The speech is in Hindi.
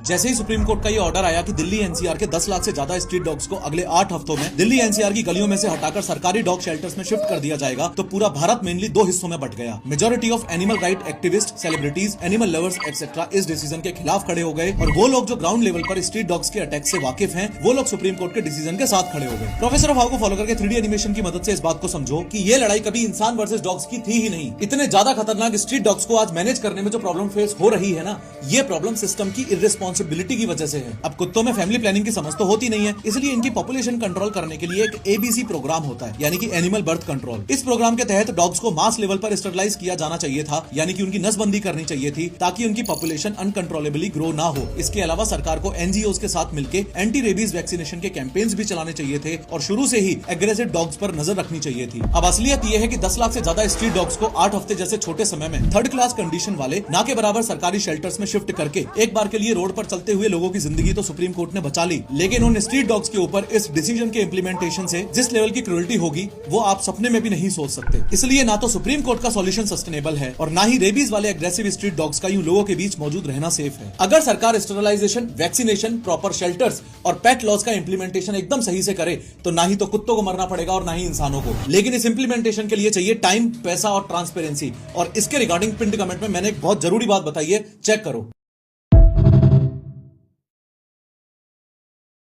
जैसे ही सुप्रीम कोर्ट का ये ऑर्डर आया कि दिल्ली एनसीआर के 10 लाख से ज्यादा स्ट्रीट डॉग्स को अगले 8 हफ्तों में दिल्ली एनसीआर की गलियों में से हटाकर सरकारी डॉग शेल्टर्स में शिफ्ट कर दिया जाएगा, तो पूरा भारत मेनली दो हिस्सों में बट गया। Majority of animal right activist, celebrities, animal lovers etcetera इस डिसीजन के खिलाफ खड़े हो गए, और वो लोग जो ग्राउंड लेवल पर स्ट्रीट डॉग्स के अटैक से वाकिफ हैं, वो लोग सुप्रीम कोर्ट के डिसीजन के साथ खड़े हो गए। प्रोफेसर ऑफ हाउ को फॉलो करके 3D एनिमेशन की मदद से इस बात को समझो कि ये लड़ाई कभी इंसान वर्सेस डॉग्स की थी ही नहीं। इतने ज्यादा खतरनाक स्ट्रीट डॉग्स को आज मैनेज करने में जो प्रॉब्लम फेस हो रही है ना, ये प्रॉब्लम सिस्टम की इर्रेस्पॉन्सिबिलिटी की वजह से है। अब कुत्तों में फैमिली प्लानिंग की समझ तो होती नहीं है, इसलिए इनकी पॉपुलेशन कंट्रोल करने के लिए एक ABC प्रोग्राम होता है, यानी कि एनिमल बर्थ कंट्रोल। इस प्रोग्राम के तहत डॉग्स को मास लेवल पर स्टरलाइज किया जाना चाहिए था, यानी कि उनकी नसबंदी करनी चाहिए थी, ताकि उनकी पॉपुलेशन अनकंट्रोलेबली ग्रो ना हो। इसके अलावा सरकार को NGOs के साथ मिलकर एंटी रेबीज वैक्सीनेशन के कैंपेन्स भी चलाने चाहिए थे, और शुरू से ही एग्रेसिव डॉग्स पर नजर रखनी चाहिए थी। अब असलियत यह है कि 10 लाख से ज्यादा स्ट्रीट डॉग्स को 8 हफ्ते जैसे छोटे समय में थर्ड क्लास कंडीशन वाले ना के बराबर सरकारी शेल्टर्स में शिफ्ट करके एक बार के लिए रोड पर चलते हुए लोगों की जिंदगी तो सुप्रीम कोर्ट ने बचा ली, लेकिन उन स्ट्रीट डॉग्स के ऊपर इस डिसीजन के इम्प्लीमेंटेशन से जिस लेवल की क्रूरल्टी होगी वो आप सपने में भी नहीं सोच सकते। इसलिए ना तो सुप्रीम कोर्ट का सॉल्यूशन सस्टेनेबल है, और ना ही रेबीज वाले एग्रेसिव स्ट्रीट डॉग्स का यूं लोगों के बीच मौजूद रहना सेफ है। अगर सरकार स्टरलाइजेशन, वैक्सीनेशन, प्रॉपर शेल्टर्स और पेट लॉज का इंप्लीमेंटेशन एकदम सही से करे, तो ना ही तो कुत्तों को मरना पड़ेगा और ना ही इंसानों को। लेकिन इस इंप्लीमेंटेशन के लिए चाहिए टाइम, पैसा और ट्रांसपेरेंसी, और इसके रिगार्डिंग पिंड कमेंट में मैंने एक बहुत जरूरी बात बताई है, चेक करो।